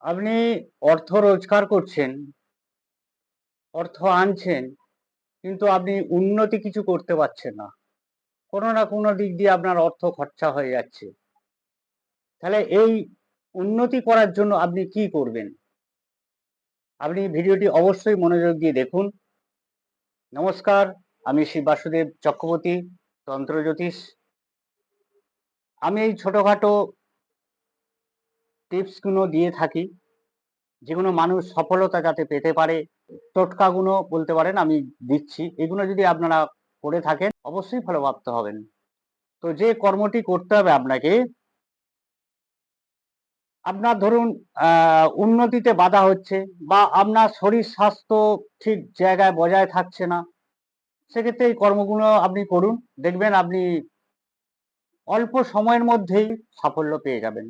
আপনি অর্থ রোজগার করছেন, অর্থ আনছেন, কিন্তু আপনি উন্নতি কিছু করতে পারছেন না। কোনো না কোনো দিক দিয়ে আপনার অর্থ খরচা হয়ে যাচ্ছে। তাহলে এই উন্নতি করার জন্য আপনি কি করবেন? আপনি ভিডিওটি অবশ্যই মনোযোগ দিয়ে দেখুন। নমস্কার, আমি শ্রী বাসুদেব চক্রবর্তী, তন্ত্র জ্যোতিষ। আমি এই ছোটখাটো টিপসগুলো দিয়ে থাকি, যেগুলো মানুষ সফলতা যাতে পেতে পারে, টোটকাগুলো বলতে পারেন আমি দিচ্ছি। এগুলো যদি আপনারা করে থাকেন অবশ্যই ফলপ্রাপ্ত হবেন। তো যে কর্মটি করতে হবে আপনাকে, আপনার ধরুন উন্নতিতে বাধা হচ্ছে বা আপনার শরীর স্বাস্থ্য ঠিক জায়গায় বজায় থাকছে না, সেক্ষেত্রে এই কর্মগুলো আপনি করুন। দেখবেন আপনি অল্প সময়ের মধ্যেই সাফল্য পেয়ে যাবেন।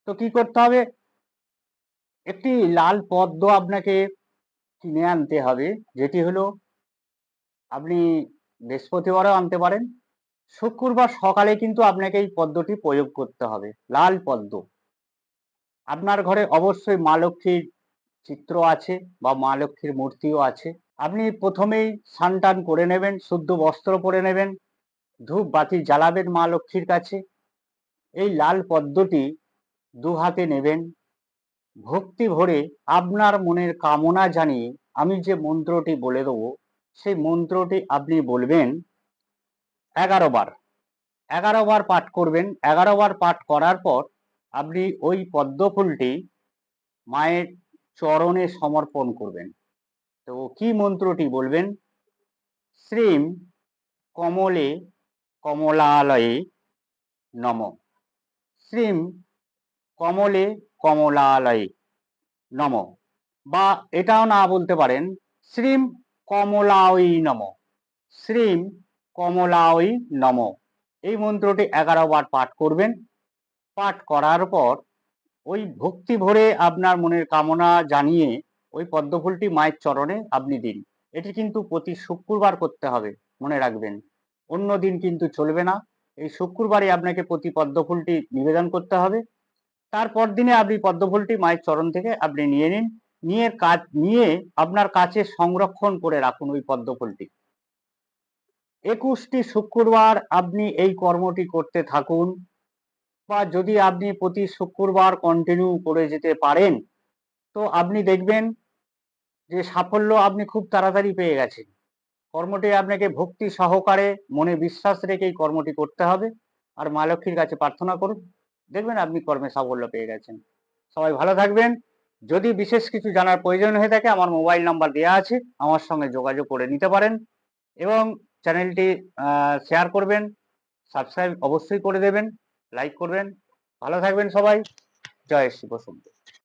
তো কি করতে হবে? একটি লাল পদ্ম আপনাকে কিনে আনতে হবে, যেটি হলো আপনি বৃহস্পতিবারেও আনতে পারেন। শুক্রবার সকালে কিন্তু আপনাকে এই পদ্মটি প্রয়োগ করতে হবে, লাল পদ্ম। আপনার ঘরে অবশ্যই মা লক্ষ্মীর চিত্র আছে বা মা লক্ষ্মীর মূর্তিও আছে। আপনি প্রথমেই স্নান টান করে নেবেন, শুদ্ধ বস্ত্র পরে নেবেন, ধূপ বাতি জ্বালাবেন মা লক্ষ্মীর কাছে। এই লাল পদ্মটি দু হাতে নেবেন, ভক্তি ভরে আপনার মনের কামনা জানিয়ে আমি যে মন্ত্রটি বলে দেবো, সেই মন্ত্রটি আপনি বলবেন 11 বার। 11 বার পাঠ করবেন। 11 বার পাঠ করার পর আপনি ওই পদ্ম ফুলটি মায়ের চরণে সমর্পণ করবেন। তো কি মন্ত্রটি বলবেন? শ্রীম কমলে কমলালয়ে নমঃ। শ্রীম কমলে কমলালয়ে নমঃ। বা এটাও না বলতে পারেন শ্রীম কমলায় নমঃ। শ্রীম কমলায় নমঃ। এই মন্ত্রটি 11 বার পাঠ করবেন। পাঠ করার পর ওই ভক্তি ভরে আপনার মনের কামনা জানিয়ে ওই পদ্মফুলটি মায়ের চরণে আপনি দিন। এটি কিন্তু প্রতি শুক্রবার করতে হবে, মনে রাখবেন। অন্য দিন কিন্তু চলবে না। এই শুক্রবারই আপনাকে প্রতি পদ্মফুলটি নিবেদন করতে হবে। তারপর দিনে আপনি পদ্মফুলটি মায়ের চরণ থেকে আপনি নিয়ে নিন। নিয়ে আপনার কাছে সংরক্ষণ করে রাখুন ওই পদ্মফুলটি। 21টি শুক্রবার আপনি এই কর্মটি করতে থাকুন, বা যদি আপনি প্রতি শুক্রবার কন্টিনিউ করে যেতে পারেন, তো আপনি দেখবেন যে সাফল্য আপনি খুব তাড়াতাড়ি পেয়ে গেছেন। কর্মটি আপনাকে ভক্তি সহকারে মনে বিশ্বাস রেখে এই কর্মটি করতে হবে, আর মা লক্ষ্মীর কাছে প্রার্থনা করুন। দেখবেন আপনি কর্মে সাফল্য পেয়ে গেছেন। সবাই ভালো থাকবেন। যদি বিশেষ কিছু জানার প্রয়োজন হয়ে থাকে আমার মোবাইল নাম্বার দেওয়া আছে, আমার সঙ্গে যোগাযোগ করে নিতে পারেন। এবং চ্যানেলটি শেয়ার করবেন, সাবস্ক্রাইব অবশ্যই করে দেবেন, লাইক করবেন। ভালো থাকবেন সবাই। জয় শ্রী বসন্ত।